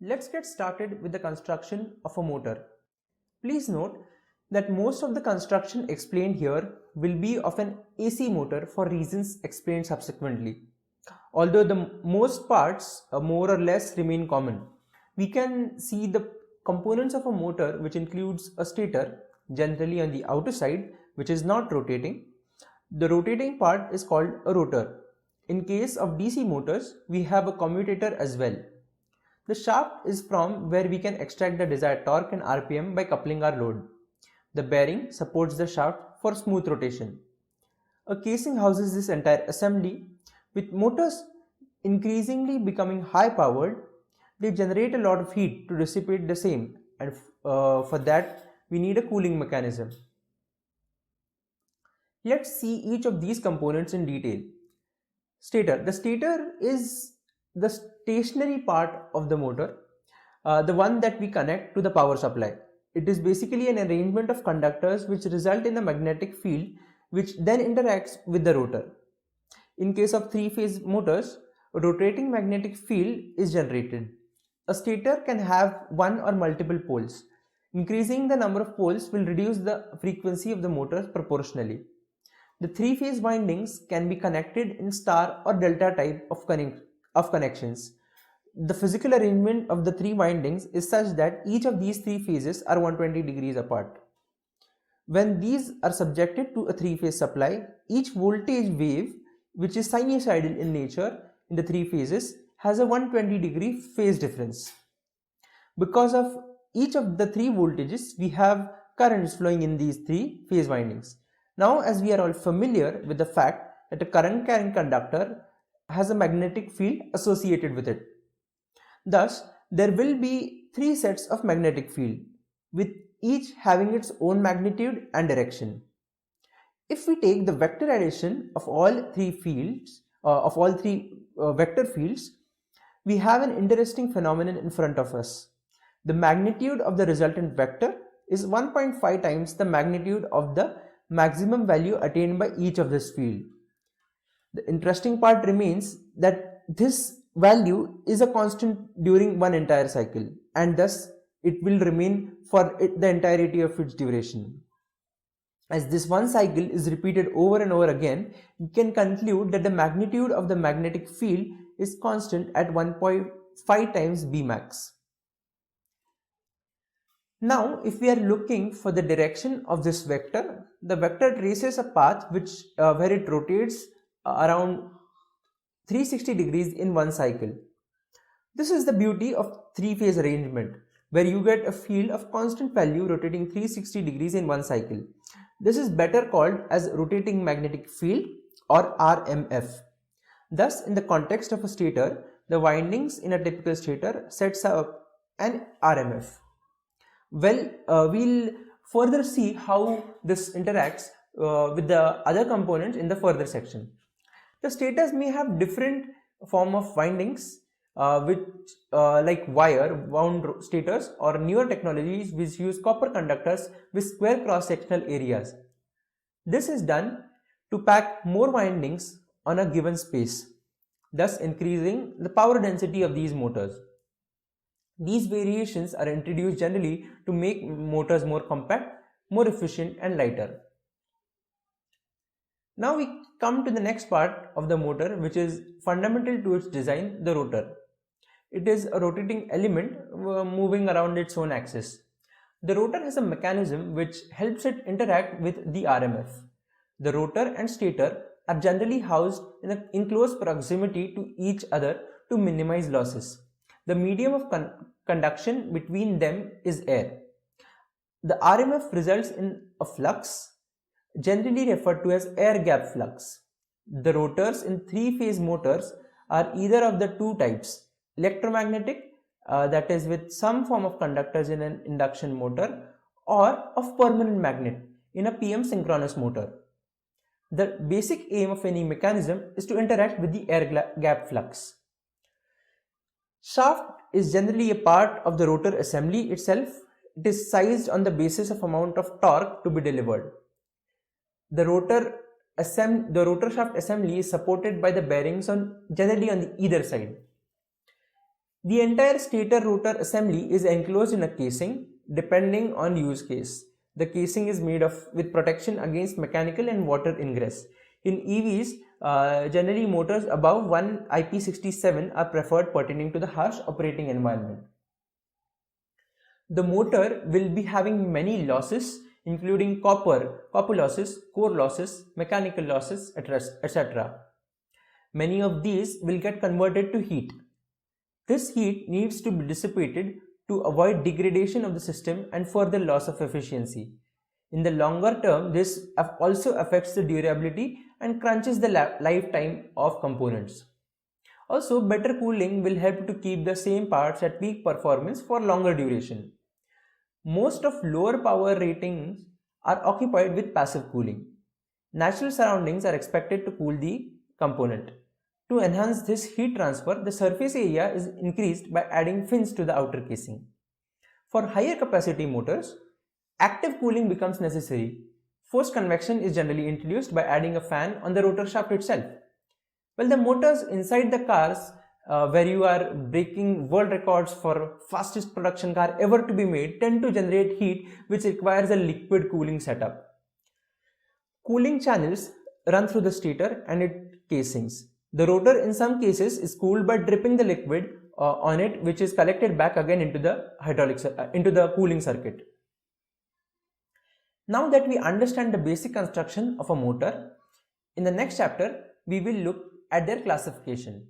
Let's get started with the construction of a motor. Please note that most of the construction explained here will be of an AC motor for reasons explained subsequently. Although the most parts more or less remain common. We can see the components of a motor, which includes a stator, generally on the outer side, which is not rotating. The rotating part is called a rotor. In case of DC motors, we have a commutator as well. The shaft is from where we can extract the desired torque and RPM by coupling our load. The bearing supports the shaft for smooth rotation. A casing houses this entire assembly. With motors increasingly becoming high powered, they generate a lot of heat to dissipate the same, and for that we need a cooling mechanism. Let's see each of these components in detail. Stator. The stator is the stationary part of the motor, the one that we connect to the power supply. It is basically an arrangement of conductors which result in a magnetic field which then interacts with the rotor. In case of three-phase motors, a rotating magnetic field is generated. A stator can have one or multiple poles. Increasing the number of poles will reduce the frequency of the motors proportionally. The three-phase windings can be connected in star or delta type of connections. The physical arrangement of the three windings is such that each of these three phases are 120 degrees apart. When these are subjected to a three-phase supply, each voltage wave, which is sinusoidal in nature in the three phases, has a 120-degree phase difference. Because of each of the three voltages, we have currents flowing in these three phase windings. Now, as we are all familiar with the fact that a current carrying conductor has a magnetic field associated with it. Thus, there will be three sets of magnetic field, with each having its own magnitude and direction. If we take the vector addition of all three fields, vector fields, we have an interesting phenomenon in front of us. The magnitude of the resultant vector is 1.5 times the magnitude of the maximum value attained by each of this field. The interesting part remains that this value is a constant during one entire cycle, and thus it will remain for the entirety of its duration. As this one cycle is repeated over and over again, we can conclude that the magnitude of the magnetic field is constant at 1.5 times Bmax. Now, if we are looking for the direction of this vector, the vector traces a path where it rotates around 360 degrees in one cycle. This is the beauty of three-phase arrangement, where you get a field of constant value rotating 360 degrees in one cycle. This is better called as rotating magnetic field or RMF. Thus, in the context of a stator, the windings in a typical stator sets up an RMF. Well, we'll further see how this interacts with the other components in the further section. The stators may have different form of windings, like wire wound stators, or newer technologies which use copper conductors with square cross-sectional areas. This is done to pack more windings on a given space, thus increasing the power density of these motors. These variations are introduced generally to make motors more compact, more efficient and lighter. Now we come to the next part of the motor, which is fundamental to its design, the rotor. It is a rotating element moving around its own axis. The rotor has a mechanism which helps it interact with the RMF. The rotor and stator are generally housed in close proximity to each other to minimize losses. The medium of conduction between them is air. The RMF results in a flux, generally referred to as air gap flux. The rotors in three-phase motors are either of the two types: electromagnetic, that is with some form of conductors in an induction motor, or of permanent magnet in a PM synchronous motor. The basic aim of any mechanism is to interact with the air gap flux. Shaft is generally a part of the rotor assembly itself. It is sized on the basis of amount of torque to be delivered. The rotor shaft assembly is supported by the bearings generally on the either side. The entire stator rotor assembly is enclosed in a casing depending on use case. The casing is made of with protection against mechanical and water ingress. In EVs, generally motors above 1 IP67 are preferred pertaining to the harsh operating environment. The motor will be having many losses including copper losses, core losses, mechanical losses, etc. Many of these will get converted to heat. This heat needs to be dissipated to avoid degradation of the system and further loss of efficiency. In the longer term, this also affects the durability and crunches the lifetime of components. Also, better cooling will help to keep the same parts at peak performance for longer duration. Most of lower power ratings are occupied with passive cooling. Natural surroundings are expected to cool the component. To enhance this heat transfer, the surface area is increased by adding fins to the outer casing. For higher capacity motors, active cooling becomes necessary. Forced convection is generally introduced by adding a fan on the rotor shaft itself. Well, the motors inside the cars where you are breaking world records for fastest production car ever to be made tend to generate heat which requires a liquid cooling setup. Cooling channels run through the stator and its casings. The rotor in some cases is cooled by dripping the liquid on it, which is collected back again into the cooling circuit. Now that we understand the basic construction of a motor, in the next chapter we will look at their classification.